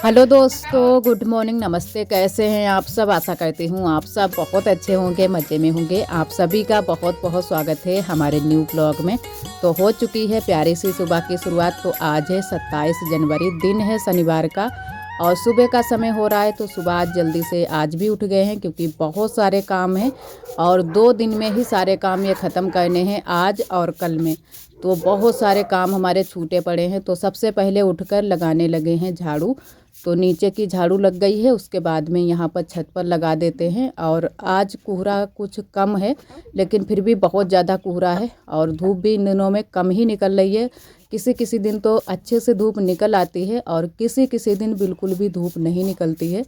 Hello दोस्तों, good morning, नमस्ते। कैसे हैं आप सब? आशा करती हूँ आप सब बहुत अच्छे होंगे, मज़े में होंगे। आप सभी का बहुत बहुत स्वागत है हमारे न्यू ब्लॉग में। तो हो चुकी है प्यारी सी सुबह की शुरुआत। तो आज है 27 जनवरी, दिन है शनिवार का और सुबह का समय हो रहा है। तो सुबह आज जल्दी से आज भी उठ गए हैं क्योंकि बहुत सारे काम हैं और 2 दिन में ही सारे काम ये ख़त्म करने हैं, आज और कल में। तो बहुत सारे काम हमारे छूटे पड़े हैं। तो सबसे पहले उठकर लगाने लगे हैं झाड़ू। तो नीचे की झाड़ू लग गई है, उसके बाद में यहाँ पर छत पर लगा देते हैं। और आज कोहरा कुछ कम है लेकिन फिर भी बहुत ज़्यादा कोहरा है और धूप भी इन दिनों में कम ही निकल रही है। किसी किसी दिन तो अच्छे से धूप निकल आती है और किसी किसी दिन बिल्कुल भी धूप नहीं निकलती है।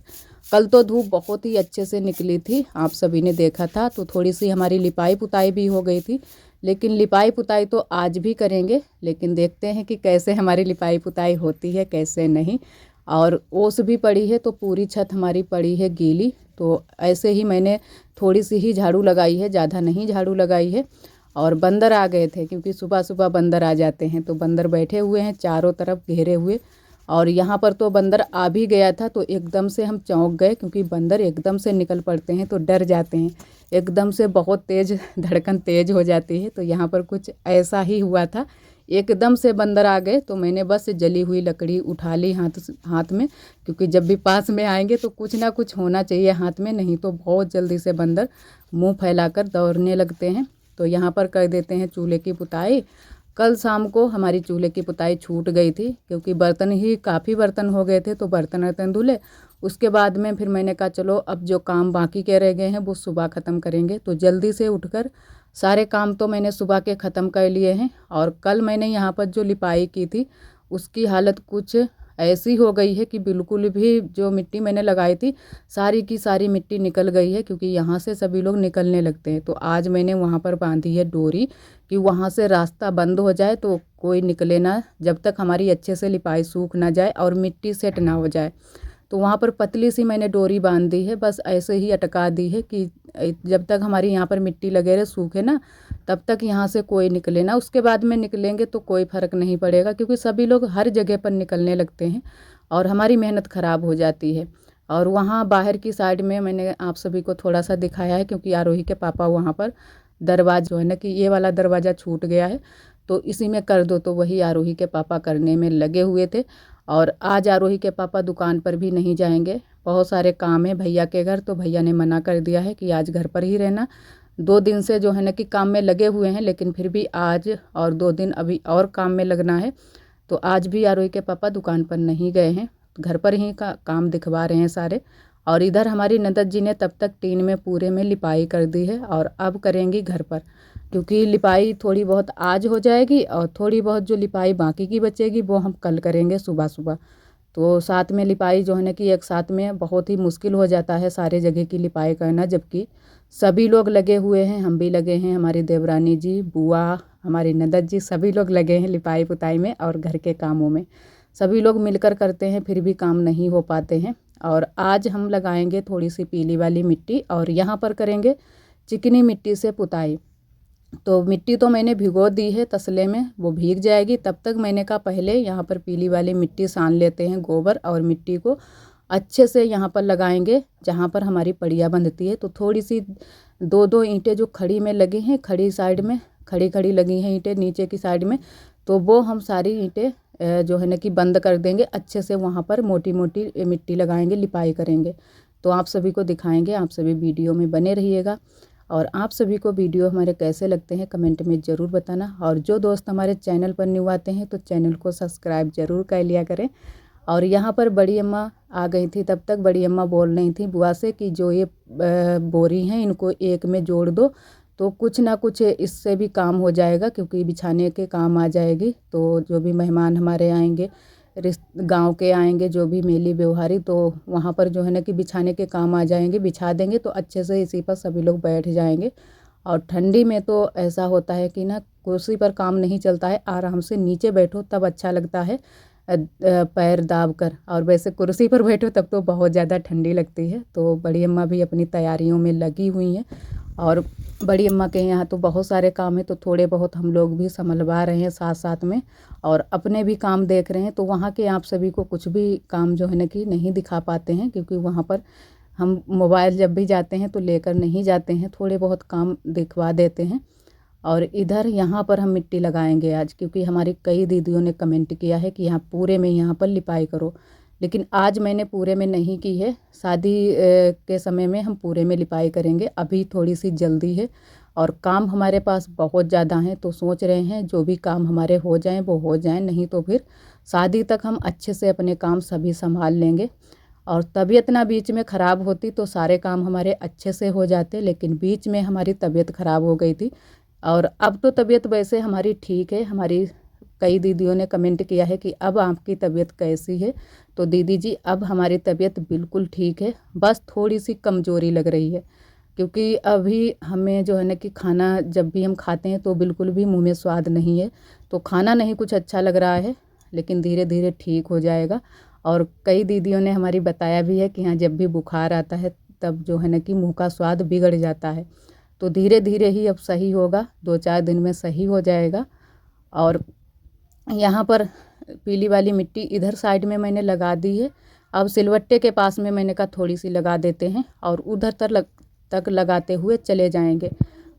कल तो धूप बहुत ही अच्छे से निकली थी, आप सभी ने देखा था। तो थोड़ी सी हमारी लिपाई पुताई भी हो गई थी, लेकिन लिपाई पुताई तो आज भी करेंगे। लेकिन देखते हैं कि कैसे हमारी लिपाई पुताई होती है, कैसे नहीं। और ओस भी पड़ी है तो पूरी छत हमारी पड़ी है गीली। तो ऐसे ही मैंने थोड़ी सी ही झाड़ू लगाई है, ज़्यादा नहीं झाड़ू लगाई है। और बंदर आ गए थे क्योंकि सुबह सुबह बंदर आ जाते हैं। तो बंदर बैठे हुए हैं चारों तरफ घेरे हुए। और यहाँ पर तो बंदर आ भी गया था तो एकदम से हम चौंक गए क्योंकि बंदर एकदम से निकल पड़ते हैं तो डर जाते हैं। एकदम से बहुत तेज़ धड़कन तेज़ हो जाती है। तो यहाँ पर कुछ ऐसा ही हुआ था, एकदम से बंदर आ गए। तो मैंने बस जली हुई लकड़ी उठा ली हाथ में, क्योंकि जब भी पास में आएंगे तो कुछ ना कुछ होना चाहिए हाथ में, नहीं तो बहुत जल्दी से बंदर मुंह फैलाकर दौड़ने लगते हैं। तो यहाँ पर कर देते हैं चूल्हे की पुताई। कल शाम को हमारी चूल्हे की पुताई छूट गई थी क्योंकि बर्तन ही काफ़ी बर्तन हो गए थे। तो बर्तन वर्तन धुले, उसके बाद में फिर मैंने कहा चलो अब जो काम बाकी के रह गए हैं वो सुबह ख़त्म करेंगे। तो जल्दी से उठकर सारे काम तो मैंने सुबह के ख़त्म कर लिए हैं। और कल मैंने यहाँ पर जो लिपाई की थी उसकी हालत कुछ ऐसी हो गई है कि बिल्कुल भी जो मिट्टी मैंने लगाई थी सारी की सारी मिट्टी निकल गई है, क्योंकि यहाँ से सभी लोग निकलने लगते हैं। तो आज मैंने वहाँ पर बांधी है डोरी कि वहाँ से रास्ता बंद हो जाए तो कोई निकले ना, जब तक हमारी अच्छे से लिपाई सूख ना जाए और मिट्टी सेट ना हो जाए। तो वहाँ पर पतली सी मैंने डोरी बांध दी है, बस ऐसे ही अटका दी है कि जब तक हमारी यहाँ पर मिट्टी लगे रहे सूखे ना, तब तक यहाँ से कोई निकले ना। उसके बाद में निकलेंगे तो कोई फ़र्क नहीं पड़ेगा क्योंकि सभी लोग हर जगह पर निकलने लगते हैं और हमारी मेहनत ख़राब हो जाती है। और वहाँ बाहर की साइड में मैंने आप सभी को थोड़ा सा दिखाया है क्योंकि आरोही के पापा वहाँ पर दरवाज़ा जो है ना कि ये वाला दरवाज़ा छूट गया है तो इसी में कर दो, तो वही आरोही के पापा करने में लगे हुए थे। और आज आरोही के पापा दुकान पर भी नहीं जाएंगे, बहुत सारे काम है भैया के घर। तो भैया ने मना कर दिया है कि आज घर पर ही रहना। 2 दिन से जो है ना कि काम में लगे हुए हैं, लेकिन फिर भी आज और 2 दिन अभी और काम में लगना है। तो आज भी आरोही के पापा दुकान पर नहीं गए हैं, घर पर ही काम दिखवा रहे हैं सारे। और इधर हमारी ननद जी ने तब तक टीन में पूरे में लिपाई कर दी है और अब करेंगी घर पर, क्योंकि लिपाई थोड़ी बहुत आज हो जाएगी और थोड़ी बहुत जो लिपाई बाकी की बचेगी वो हम कल करेंगे सुबह सुबह। तो साथ में लिपाई जो है ना कि एक साथ में बहुत ही मुश्किल हो जाता है सारे जगह की लिपाई करना, जबकि सभी लोग लगे हुए हैं, हम भी लगे हैं, हमारी देवरानी जी, बुआ, हमारी ननद जी, सभी लोग लगे हैं लिपाई पुताई में और घर के कामों में। सभी लोग मिलकर करते हैं फिर भी काम नहीं हो पाते हैं। और आज हम लगाएंगे थोड़ी सी पीली वाली मिट्टी और यहाँ पर करेंगे चिकनी मिट्टी से पुताई। तो मिट्टी तो मैंने भिगो दी है तसले में, वो भीग जाएगी। तब तक मैंने कहा पहले यहाँ पर पीली वाली मिट्टी सान लेते हैं, गोबर और मिट्टी को अच्छे से यहाँ पर लगाएंगे जहाँ पर हमारी पड़िया बंधती है। तो थोड़ी सी 2-2 ईंटें जो खड़ी में लगी हैं, खड़ी साइड में खड़ी खड़ी लगी हैं ईंटें नीचे की साइड में, तो वो हम सारी ईंटें जो है ना कि बंद कर देंगे अच्छे से। वहाँ पर मोटी मोटी मिट्टी लगाएंगे, लिपाई करेंगे। तो आप सभी को दिखाएंगे, आप सभी वीडियो में बने रहिएगा। और आप सभी को वीडियो हमारे कैसे लगते हैं कमेंट में ज़रूर बताना। और जो दोस्त हमारे चैनल पर न्यू आते हैं तो चैनल को सब्सक्राइब ज़रूर कर लिया करें। और यहाँ पर बड़ी अम्मा आ गई थी, तब तक बड़ी अम्मा बोल रही थी बुआ से कि जो ये बोरी हैं इनको एक में जोड़ दो तो कुछ ना कुछ इससे भी काम हो जाएगा, क्योंकि बिछाने के काम आ जाएगी। तो जो भी मेहमान हमारे आएंगे, गांव के आएंगे, जो भी मेली व्यवहारी, तो वहाँ पर जो है ना कि बिछाने के काम आ जाएंगे, बिछा देंगे तो अच्छे से इसी पर सभी लोग बैठ जाएंगे। और ठंडी में तो ऐसा होता है कि ना कुर्सी पर काम नहीं चलता है, आराम से नीचे बैठो तब अच्छा लगता है पैर दाब कर, और वैसे कुर्सी पर बैठो तब तो बहुत ज़्यादा ठंडी लगती है। तो बड़ी अम्मा भी अपनी तैयारियों में लगी हुई हैं और बड़ी अम्मा के यहाँ तो बहुत सारे काम है, तो थोड़े बहुत हम लोग भी संभलवा रहे हैं साथ साथ में, और अपने भी काम देख रहे हैं। तो वहाँ के आप सभी को कुछ भी काम जो है ना कि नहीं दिखा पाते हैं, क्योंकि वहाँ पर हम मोबाइल जब भी जाते हैं तो लेकर नहीं जाते हैं, थोड़े बहुत काम दिखवा देते हैं। और इधर यहाँ पर हम मिट्टी लगाएंगे आज, क्योंकि हमारी कई दीदियों ने कमेंट किया है कि यहाँ पूरे में यहाँ पर लिपाई करो, लेकिन आज मैंने पूरे में नहीं की है। शादी के समय में हम पूरे में लिपाई करेंगे, अभी थोड़ी सी जल्दी है और काम हमारे पास बहुत ज़्यादा हैं। तो सोच रहे हैं जो भी काम हमारे हो जाएं वो हो जाएं, नहीं तो फिर शादी तक हम अच्छे से अपने काम सभी संभाल लेंगे। और तबीयत ना बीच में ख़राब होती तो सारे काम हमारे अच्छे से हो जाते, लेकिन बीच में हमारी तबीयत ख़राब हो गई थी। और अब तो तबीयत वैसे हमारी ठीक है। हमारी कई दीदियों ने कमेंट किया है कि अब आपकी तबीयत कैसी है, तो दीदी जी अब हमारी तबीयत बिल्कुल ठीक है, बस थोड़ी सी कमज़ोरी लग रही है। क्योंकि अभी हमें जो है ना कि खाना जब भी हम खाते हैं तो बिल्कुल भी मुंह में स्वाद नहीं है, तो खाना नहीं कुछ अच्छा लग रहा है, लेकिन धीरे धीरे ठीक हो जाएगा। और कई दीदियों ने हमारी बताया भी है कि हाँ जब भी बुखार आता है तब जो है ना कि मुँह का स्वाद बिगड़ जाता है। तो धीरे धीरे ही अब सही होगा, 2-4 दिन में सही हो जाएगा। और यहाँ पर पीली वाली मिट्टी इधर साइड में मैंने लगा दी है। अब सिलवट्टे के पास में मैंने कहा थोड़ी सी लगा देते हैं और उधर तक लगाते हुए चले जाएंगे।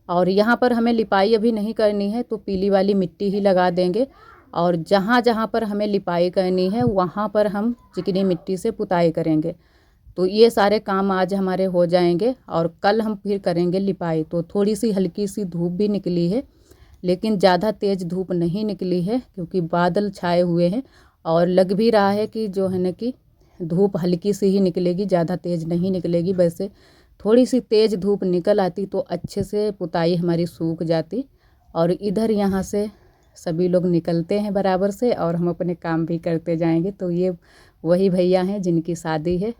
और यहाँ पर हमें लिपाई अभी नहीं करनी है, तो पीली वाली मिट्टी ही लगा देंगे। और जहाँ जहाँ पर हमें लिपाई करनी है वहाँ पर हम चिकनी मिट्टी से पुताई करेंगे। तो ये सारे काम आज हमारे हो जाएंगे और कल हम फिर करेंगे लिपाई। तो थोड़ी सी हल्की सी धूप भी निकली है, लेकिन ज़्यादा तेज़ धूप नहीं निकली है, क्योंकि बादल छाए हुए हैं और लग भी रहा है कि जो है ना कि धूप हल्की सी ही निकलेगी, ज़्यादा तेज़ नहीं निकलेगी। वैसे थोड़ी सी तेज़ धूप निकल आती तो अच्छे से पुताई हमारी सूख जाती। और इधर यहाँ से सभी लोग निकलते हैं बराबर से और हम अपने काम भी करते जाएंगे। तो ये वही भैया हैं जिनकी शादी है,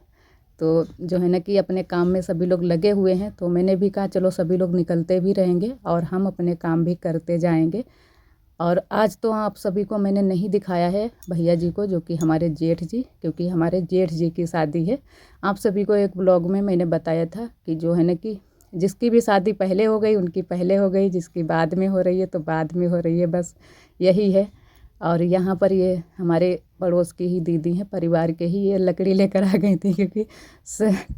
तो जो है ना कि अपने काम में सभी लोग लगे हुए हैं। तो मैंने भी कहा चलो सभी लोग निकलते भी रहेंगे और हम अपने काम भी करते जाएंगे। और आज तो आप सभी को मैंने नहीं दिखाया है भैया जी को, जो कि हमारे जेठ जी, क्योंकि हमारे जेठ जी की शादी है। आप सभी को एक ब्लॉग में मैंने बताया था कि जो है ना कि जिसकी भी शादी पहले हो गई उनकी पहले हो गई, जिसकी बाद में हो रही है तो बाद में हो रही है, बस यही है। और यहाँ पर ये हमारे पड़ोस की ही दीदी हैं, परिवार के ही, ये लकड़ी लेकर आ गई थी, क्योंकि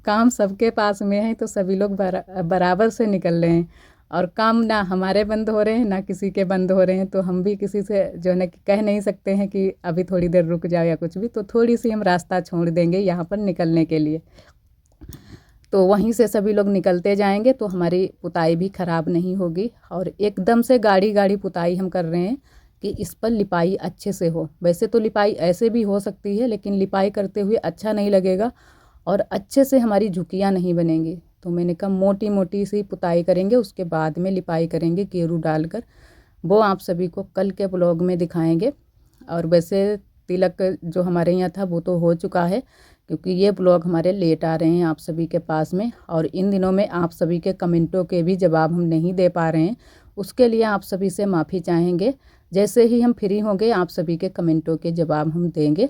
काम सबके पास में है तो सभी लोग बराबर से निकल रहे हैं। और काम ना हमारे बंद हो रहे हैं ना किसी के बंद हो रहे हैं, तो हम भी किसी से जो है ना कि कह नहीं सकते हैं कि अभी थोड़ी देर रुक जाओ या कुछ भी। तो थोड़ी सी हम रास्ता छोड़ देंगे यहाँ पर निकलने के लिए, तो वहीं से सभी लोग निकलते जाएंगे तो हमारी पुताई भी ख़राब नहीं होगी। और एकदम से गाड़ी गाड़ी पुताई हम कर रहे हैं कि इस पर लिपाई अच्छे से हो। वैसे तो लिपाई ऐसे भी हो सकती है, लेकिन लिपाई करते हुए अच्छा नहीं लगेगा और अच्छे से हमारी झुकियाँ नहीं बनेंगी। तो मैंने कहा मोटी मोटी सी पुताई करेंगे, उसके बाद में लिपाई करेंगे गेरू डालकर। वो आप सभी को कल के ब्लॉग में दिखाएंगे। और वैसे तिलक जो हमारे यहाँ था वो तो हो चुका है, क्योंकि ये ब्लॉग हमारे लेट आ रहे हैं आप सभी के पास में। और इन दिनों में आप सभी के कमेंटों के भी जवाब हम नहीं दे पा रहे हैं, उसके लिए आप सभी से माफ़ी चाहेंगे। जैसे ही हम फ्री होंगे आप सभी के कमेंटों के जवाब हम देंगे,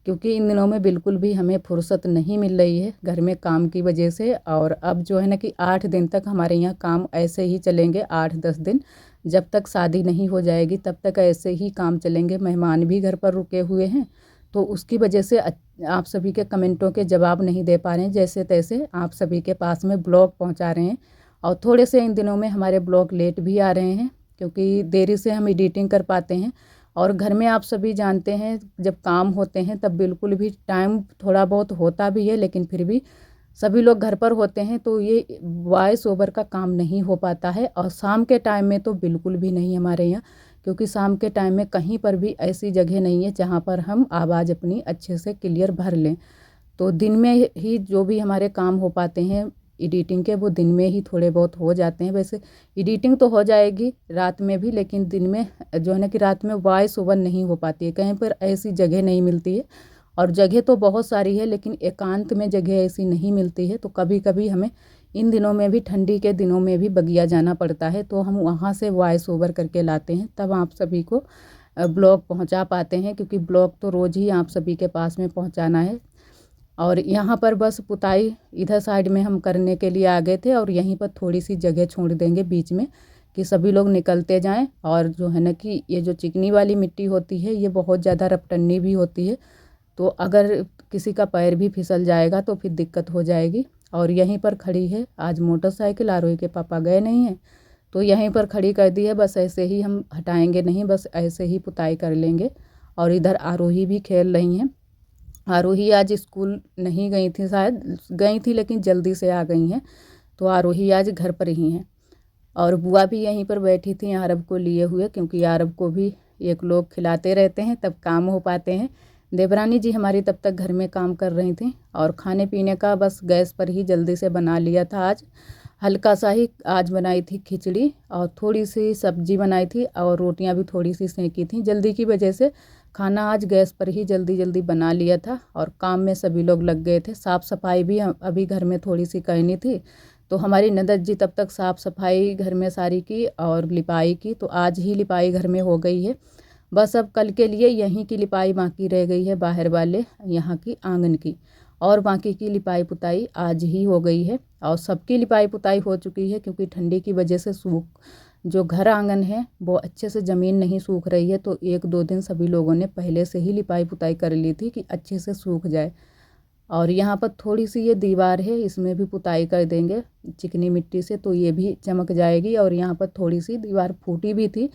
क्योंकि इन दिनों में बिल्कुल भी हमें फुर्सत नहीं मिल रही है घर में काम की वजह से। और अब जो है ना कि 8 दिन तक हमारे यहाँ काम ऐसे ही चलेंगे, 8-10 दिन, जब तक शादी नहीं हो जाएगी तब तक ऐसे ही काम चलेंगे। मेहमान भी घर पर रुके हुए हैं, तो उसकी वजह से आप सभी के कमेंटों के जवाब नहीं दे पा रहे हैं। जैसे तैसे आप सभी के पास में ब्लॉग पहुंचा रहे हैं। और थोड़े से इन दिनों में हमारे ब्लॉग लेट भी आ रहे हैं, क्योंकि देरी से हम एडिटिंग कर पाते हैं। और घर में आप सभी जानते हैं जब काम होते हैं तब बिल्कुल भी टाइम थोड़ा बहुत होता भी है, लेकिन फिर भी सभी लोग घर पर होते हैं तो ये वॉइस ओवर का काम नहीं हो पाता है। और शाम के टाइम में तो बिल्कुल भी नहीं हमारे यहाँ, क्योंकि शाम के टाइम में कहीं पर भी ऐसी जगह नहीं है जहाँ पर हम आवाज़ अपनी अच्छे से क्लियर भर लें। तो दिन में ही जो भी हमारे काम हो पाते हैं एडिटिंग के, वो दिन में ही थोड़े बहुत हो जाते हैं। वैसे एडिटिंग तो हो जाएगी रात में भी, लेकिन दिन में जो है ना कि रात में वॉइस ओवर नहीं हो पाती है, कहीं पर ऐसी जगह नहीं मिलती है। और जगह तो बहुत सारी है, लेकिन एकांत में जगह ऐसी नहीं मिलती है। तो कभी कभी हमें इन दिनों में भी, ठंडी के दिनों में भी बगिया जाना पड़ता है, तो हम वहाँ से वॉइस ओवर करके लाते हैं, तब आप सभी को ब्लॉग पहुँचा पाते हैं। क्योंकि ब्लॉग तो रोज़ ही आप सभी के पास में पहुँचाना है। और यहाँ पर बस पुताई इधर साइड में हम करने के लिए आ गए थे और यहीं पर थोड़ी सी जगह छोड़ देंगे बीच में कि सभी लोग निकलते जाएं। और जो है ना कि ये जो चिकनी वाली मिट्टी होती है ये बहुत ज़्यादा रपटनी भी होती है, तो अगर किसी का पैर भी फिसल जाएगा तो फिर दिक्कत हो जाएगी। और यहीं पर खड़ी है आज मोटरसाइकिल, आरोही के पापा गए नहीं हैं तो यहीं पर खड़ी कर दी है। बस ऐसे ही हम हटाएंगे नहीं, बस ऐसे ही पुताई कर लेंगे। और इधर आरोही भी खेल रही हैं। आरोही आज स्कूल नहीं गई थी, शायद गई थी लेकिन जल्दी से आ गई हैं, तो आरोही आज घर पर ही हैं। और बुआ भी यहीं पर बैठी थी आरब को लिए हुए, क्योंकि आरब को भी एक लोग खिलाते रहते हैं तब काम हो पाते हैं। देवरानी जी हमारी तब तक घर में काम कर रही थी और खाने पीने का बस गैस पर ही जल्दी से बना लिया था। आज हल्का सा ही आज बनाई थी खिचड़ी और थोड़ी सी सब्जी बनाई थी और रोटियां भी थोड़ी सी सेंकी थी। जल्दी की वजह से खाना आज गैस पर ही जल्दी जल्दी बना लिया था और काम में सभी लोग लग गए थे। साफ़ सफाई भी अभी घर में थोड़ी सी करनी थी, तो हमारी ननद जी तब तक साफ़ सफाई घर में सारी की और लिपाई की, तो आज ही लिपाई घर में हो गई है। बस अब कल के लिए यहीं की लिपाई बाकी रह गई है, बाहर वाले यहाँ की आंगन की, और बाकी की लिपाई पुताई आज ही हो गई है। और सबकी लिपाई पुताई हो चुकी है, क्योंकि ठंडी की वजह से सूख जो घर आंगन है वो अच्छे से ज़मीन नहीं सूख रही है, तो 1-2 दिन सभी लोगों ने पहले से ही लिपाई पुताई कर ली थी कि अच्छे से सूख जाए। और यहाँ पर थोड़ी सी ये दीवार है, इसमें भी पुताई कर देंगे चिकनी मिट्टी से, तो ये भी चमक जाएगी। और यहाँ पर थोड़ी सी दीवार फूटी भी थी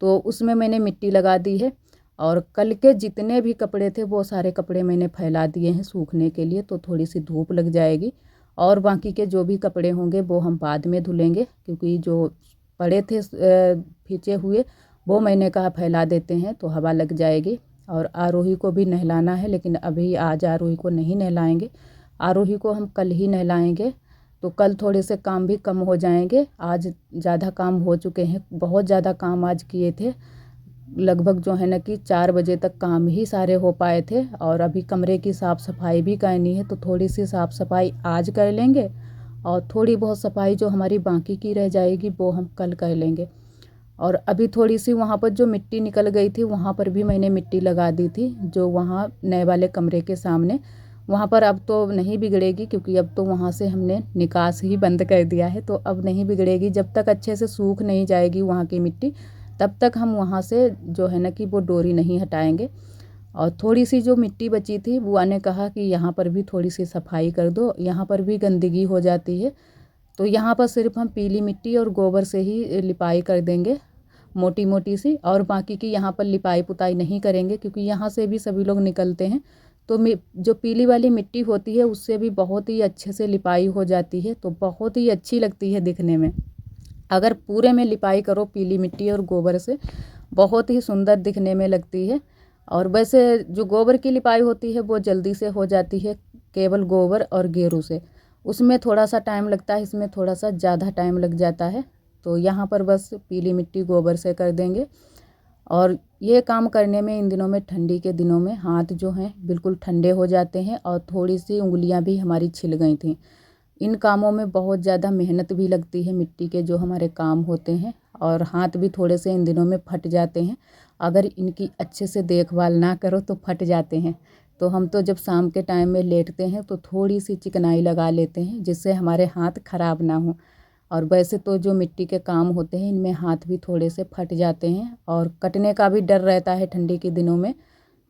तो उसमें मैंने मिट्टी लगा दी है। और कल के जितने भी कपड़े थे वो सारे कपड़े मैंने फैला दिए हैं सूखने के लिए, तो थोड़ी सी धूप लग जाएगी। और बाकी के जो भी कपड़े होंगे वो हम बाद में धुलेंगे, क्योंकि जो पड़े थे खींचे हुए वो मैंने कहा फैला देते हैं तो हवा लग जाएगी। और आरोही को भी नहलाना है, लेकिन अभी आज आरोही को नहीं नहलाएंगे, आरोही को हम कल ही नहलाएंगे। तो कल थोड़े से काम भी कम हो जाएंगे, आज ज़्यादा काम हो चुके हैं, बहुत ज़्यादा काम आज किए थे। लगभग जो है ना कि 4 बजे तक काम ही सारे हो पाए थे। और अभी कमरे की साफ़ सफाई भी करनी है, तो थोड़ी सी साफ़ सफाई आज कर लेंगे और थोड़ी बहुत सफाई जो हमारी बाकी की रह जाएगी वो हम कल कर लेंगे। और अभी थोड़ी सी वहाँ पर जो मिट्टी निकल गई थी वहाँ पर भी मैंने मिट्टी लगा दी थी, जो वहाँ नए वाले कमरे के सामने, वहाँ पर अब तो नहीं बिगड़ेगी, क्योंकि अब तो वहाँ से हमने निकास ही बंद कर दिया है, तो अब नहीं बिगड़ेगी। जब तक अच्छे से सूख नहीं जाएगी वहाँ की मिट्टी तब तक हम वहाँ से जो है ना कि वो डोरी नहीं हटाएंगे। और थोड़ी सी जो मिट्टी बची थी बुआ ने कहा कि यहाँ पर भी थोड़ी सी सफाई कर दो, यहाँ पर भी गंदगी हो जाती है, तो यहाँ पर सिर्फ हम पीली मिट्टी और गोबर से ही लिपाई कर देंगे मोटी मोटी सी, और बाकी की यहाँ पर लिपाई पुताई नहीं करेंगे, क्योंकि यहाँ से भी सभी लोग निकलते हैं। तो जो पीली वाली मिट्टी होती है उससे भी बहुत ही अच्छे से लिपाई हो जाती है, तो बहुत ही अच्छी लगती है दिखने में। अगर पूरे में लिपाई करो पीली मिट्टी और गोबर से बहुत ही सुंदर दिखने में लगती है। और वैसे जो गोबर की लिपाई होती है वो जल्दी से हो जाती है, केवल गोबर और गेरू से, उसमें थोड़ा सा टाइम लगता है, इसमें थोड़ा सा ज़्यादा टाइम लग जाता है। तो यहाँ पर बस पीली मिट्टी गोबर से कर देंगे। और ये काम करने में इन दिनों में, ठंडी के दिनों में हाथ जो हैं बिल्कुल ठंडे हो जाते हैं और थोड़ी सी उंगलियां भी हमारी छिल गई थी। इन कामों में बहुत ज़्यादा मेहनत भी लगती है, मिट्टी के जो हमारे काम होते हैं, और हाथ भी थोड़े से इन दिनों में फट जाते हैं। अगर इनकी अच्छे से देखभाल ना करो तो फट जाते हैं। तो हम तो जब शाम के टाइम में लेटते हैं तो थोड़ी सी चिकनाई लगा लेते हैं, जिससे हमारे हाथ खराब ना हो। और वैसे तो जो मिट्टी के काम होते हैं इनमें हाथ भी थोड़े से फट जाते हैं और कटने का भी डर रहता है ठंडी के दिनों में।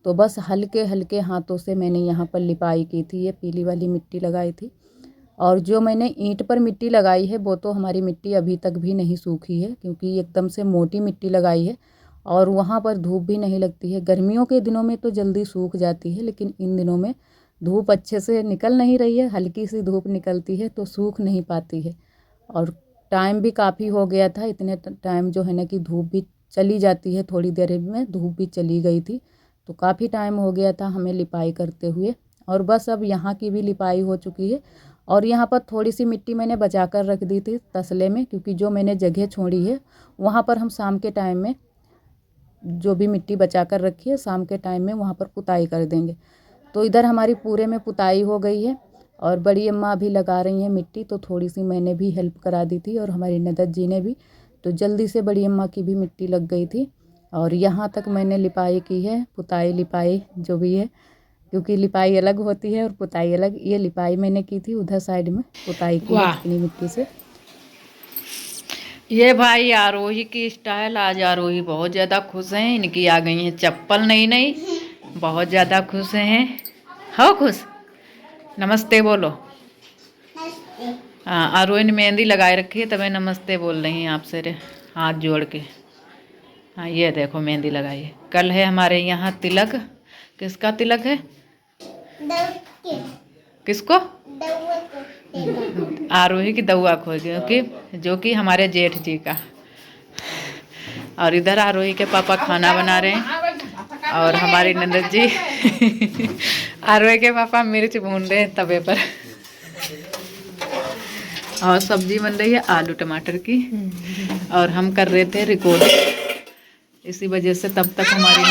तो बस हल्के हल्के हाथों से मैंने यहाँ पर लिपाई की थी, ये पीली वाली मिट्टी लगाई थी। और जो मैंने ईंट पर मिट्टी लगाई है वो तो हमारी मिट्टी अभी तक भी नहीं सूखी है, क्योंकि एकदम से मोटी मिट्टी लगाई है और वहाँ पर धूप भी नहीं लगती है। गर्मियों के दिनों में तो जल्दी सूख जाती है, लेकिन इन दिनों में धूप अच्छे से निकल नहीं रही है, हल्की सी धूप निकलती है तो सूख नहीं पाती है। और टाइम भी काफ़ी हो गया था, इतने टाइम जो है ना कि धूप भी चली जाती है, थोड़ी देर में धूप भी चली गई थी, तो काफ़ी टाइम हो गया था हमें लिपाई करते हुए। और बस अब यहाँ की भी लिपाई हो चुकी है। और यहाँ पर थोड़ी सी मिट्टी मैंने बचा कर रख दी थी तसले में, क्योंकि जो मैंने जगह छोड़ी है वहाँ पर हम शाम के टाइम में जो भी मिट्टी बचा कर रखी है शाम के टाइम में वहाँ पर पुताई कर देंगे। तो इधर हमारी पूरे में पुताई हो गई है और बड़ी अम्मा अभी लगा रही हैं मिट्टी, तो थोड़ी सी मैंने भी हेल्प करा दी थी और हमारी ननद जी ने भी, तो जल्दी से बड़ी अम्मा की भी मिट्टी लग गई थी। और यहाँ तक मैंने लिपाई की है, पुताई लिपाई जो भी है क्योंकि लिपाई अलग होती है और पुताई अलग। ये लिपाई मैंने की थी उधर साइड में, पुताई की है चिकनी मिट्टी से। ये भाई आरोही की स्टाइल, आज आरोही बहुत ज़्यादा खुश हैं। इनकी आ गई है चप्पल नई नई, बहुत ज़्यादा खुश हैं। हो खुश? नमस्ते बोलो। हाँ, आरोही ने मेहंदी लगाए रखी है, तब नमस्ते बोल रही हैं आपसे रे, हाथ जोड़ के। हाँ ये देखो मेहंदी लगाई है। कल है हमारे यहाँ तिलक। किसका तिलक है? किसको? आरोही की दउआ खो गई, जो कि हमारे जेठ जी का। और इधर आरोही के पापा खाना बना रहे हैं और हमारी नंदन जी आरोही के पापा मिर्च भून रहे हैं तवे पर। और सब्जी बन रही है आलू टमाटर की, और हम कर रहे थे रिकॉर्ड, इसी वजह से तब तक हमारी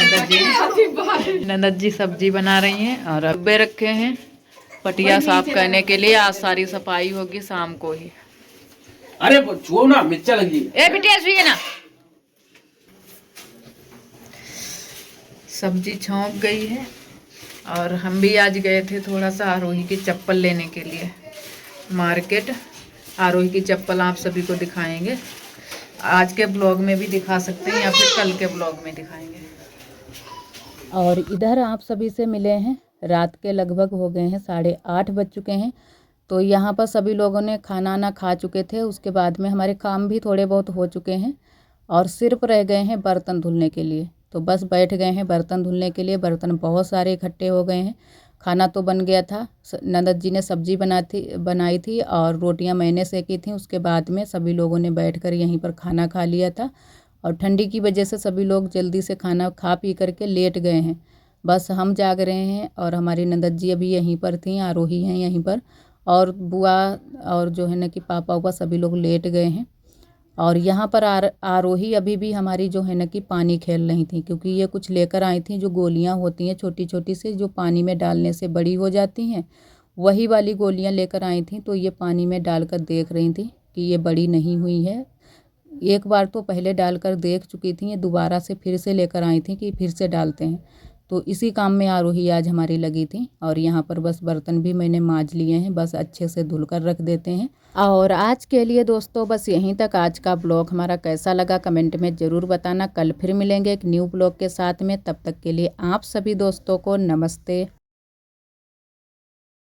नंदन जी सब्जी बना रही हैं। और डब्बे रखे हैं पटिया साफ करने के लिए, आज सारी सफाई होगी शाम को ही। अरे छुओ ना, मिर्चा लगी। ए बिटिया छुइए ना। सब्जी छौंक गई है और हम भी आज गए थे थोड़ा सा आरोही की चप्पल लेने के लिए मार्केट। आरोही की चप्पल आप सभी को दिखाएंगे, आज के ब्लॉग में भी दिखा सकते हैं या फिर कल के ब्लॉग में दिखाएंगे। और इधर आप सभी से मिले हैं, रात के लगभग हो गए हैं 8:30 बज चुके हैं। तो यहाँ पर सभी लोगों ने खाना ना खा चुके थे, उसके बाद में हमारे काम भी थोड़े बहुत हो चुके हैं और सिर्फ रह गए हैं बर्तन धुलने के लिए। तो बस बैठ गए हैं बर्तन धुलने के लिए। बर्तन बहुत सारे इकट्ठे हो गए हैं। खाना तो बन गया था, नंदन जी ने सब्जी बनाई थी और रोटियां मैंने सेकी थी। उसके बाद में सभी लोगों ने बैठकर यहीं पर खाना खा लिया था और ठंडी की वजह से सभी लोग जल्दी से खाना खा पी करके लेट गए हैं। बस हम जाग रहे हैं और हमारी नंदन जी अभी यहीं पर थी, आरोही हैं यहीं पर, और बुआ और जो है ना कि पापा उपा सभी लोग लेट गए हैं। और यहाँ पर आरोही अभी भी हमारी जो है ना कि पानी खेल रही थी, क्योंकि ये कुछ लेकर आई थी जो गोलियाँ होती हैं छोटी छोटी सी, जो पानी में डालने से बड़ी हो जाती हैं, वही वाली गोलियाँ लेकर आई थी। तो ये पानी में डालकर देख रही थी कि ये बड़ी नहीं हुई है। एक बार तो पहले डालकर देख चुकी थी, ये दोबारा से फिर से लेकर आई थी कि फिर से डालते हैं। तो इसी काम में आरोही आज हमारी लगी थी। और यहाँ पर बस बर्तन भी मैंने मांज लिए हैं, बस अच्छे से धुलकर रख देते हैं। और आज के लिए दोस्तों बस यहीं तक। आज का ब्लॉग हमारा कैसा लगा कमेंट में ज़रूर बताना। कल फिर मिलेंगे एक न्यू ब्लॉग के साथ में, तब तक के लिए आप सभी दोस्तों को नमस्ते।